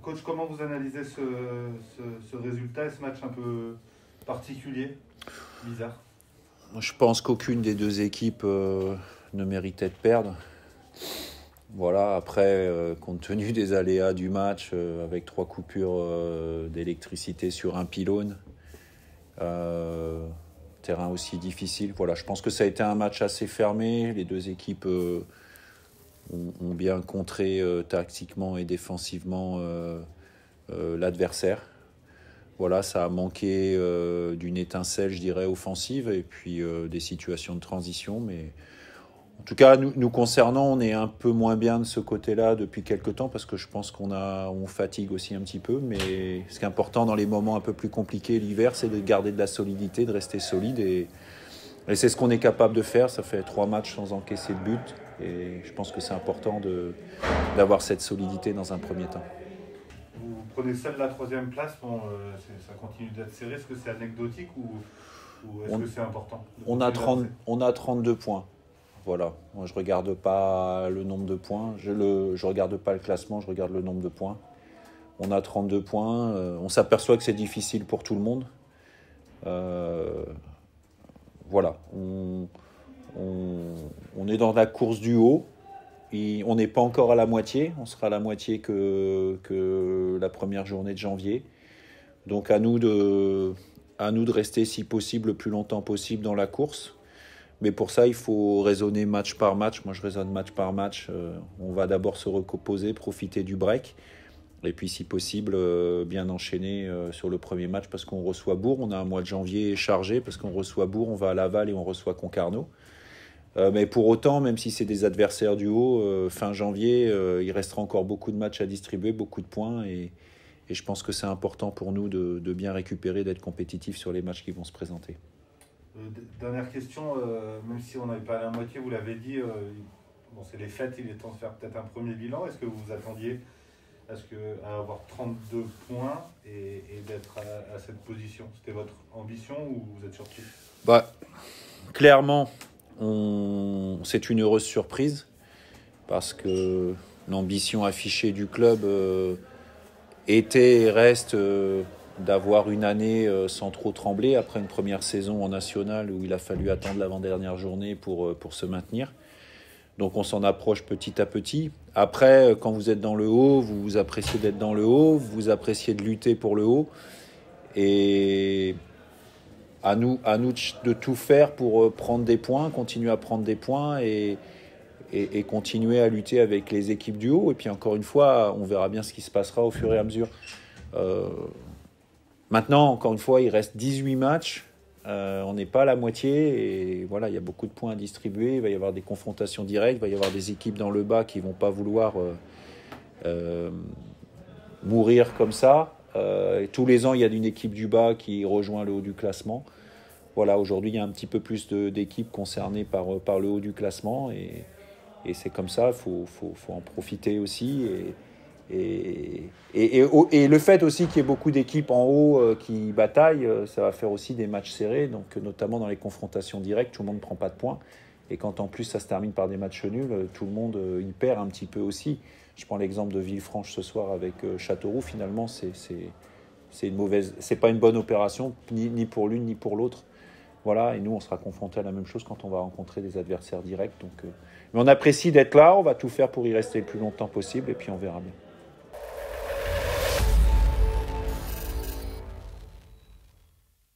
Coach, comment vous analysez ce résultat et ce match un peu particulier, bizarre? Je pense qu'aucune des deux équipes ne méritait de perdre. Voilà, après, compte tenu des aléas du match, avec 3 coupures d'électricité sur un pylône, terrain aussi difficile, voilà, je pense que ça a été un match assez fermé. Les deux équipes ont bien contré tactiquement et défensivement l'adversaire. Voilà, ça a manqué d'une étincelle, je dirais, offensive et puis des situations de transition. Mais en tout cas, nous concernant, on est un peu moins bien de ce côté-là depuis quelques temps parce que je pense on fatigue aussi un petit peu. Mais ce qui est important dans les moments un peu plus compliqués l'hiver, c'est de garder de la solidité, de rester solide. Et c'est ce qu'on est capable de faire. Ça fait 3 matchs sans encaisser de but. Et je pense que c'est important d'avoir cette solidité dans un premier temps. Vous prenez celle de la troisième place, bon, ça continue d'être serré. Est-ce que c'est anecdotique ou est-ce que c'est important on a 32 points. Voilà. Moi, je ne regarde pas le nombre de points. Je ne regarde pas le classement, je regarde le nombre de points. On a 32 points. On s'aperçoit que c'est difficile pour tout le monde. Voilà. On est dans la course du haut. On n'est pas encore à la moitié. On sera à la moitié que la première journée de janvier. Donc à nous de rester si possible le plus longtemps possible dans la course. Mais pour ça, il faut raisonner match par match. Moi, je raisonne match par match. On va d'abord se reposer, profiter du break. Et puis, si possible, bien enchaîner sur le premier match parce qu'on reçoit Bourg. On a un mois de janvier chargé parce qu'on reçoit Bourg, on va à Laval et on reçoit Concarneau. Mais pour autant, même si c'est des adversaires du haut, fin janvier, il restera encore beaucoup de matchs à distribuer, beaucoup de points. Et je pense que c'est important pour nous de bien récupérer, d'être compétitifs sur les matchs qui vont se présenter. Dernière question, même si on n'avait pas à la moitié, vous l'avez dit, bon, c'est les fêtes, il est temps de faire peut-être un premier bilan. Est-ce que vous vous attendiez à avoir 32 points et d'être à cette position? C'était votre ambition ou vous êtes surpris? Clairement, c'est une heureuse surprise parce que l'ambition affichée du club était et reste d'avoir une année sans trop trembler après une première saison en national où il a fallu attendre l'avant-dernière journée pour se maintenir. Donc on s'en approche petit à petit. Après, quand vous êtes dans le haut, vous appréciez d'être dans le haut, vous appréciez de lutter pour le haut. Et à nous de tout faire pour prendre des points, continuer à prendre des points et continuer à lutter avec les équipes du haut. Et puis encore une fois, on verra bien ce qui se passera au fur et à mesure. Maintenant, encore une fois, il reste 18 matchs. On n'est pas à la moitié. Et voilà, il y a beaucoup de points à distribuer. Il va y avoir des confrontations directes. Il va y avoir des équipes dans le bas qui ne vont pas vouloir mourir comme ça. Et tous les ans, il y a une équipe du bas qui rejoint le haut du classement. Voilà, aujourd'hui, il y a un petit peu plus d'équipes concernées par le haut du classement. Et c'est comme ça, il faut en profiter aussi. Et le fait aussi qu'il y ait beaucoup d'équipes en haut qui bataillent, ça va faire aussi des matchs serrés. Donc, notamment dans les confrontations directes, tout le monde ne prend pas de points. Et quand en plus ça se termine par des matchs nuls, tout le monde y perd un petit peu aussi. Je prends l'exemple de Villefranche ce soir avec Châteauroux. Finalement, c'est pas une bonne opération, ni pour l'une ni pour l'autre. Voilà, et nous, on sera confrontés à la même chose quand on va rencontrer des adversaires directs. Donc, mais on apprécie d'être là, on va tout faire pour y rester le plus longtemps possible, et puis on verra bien.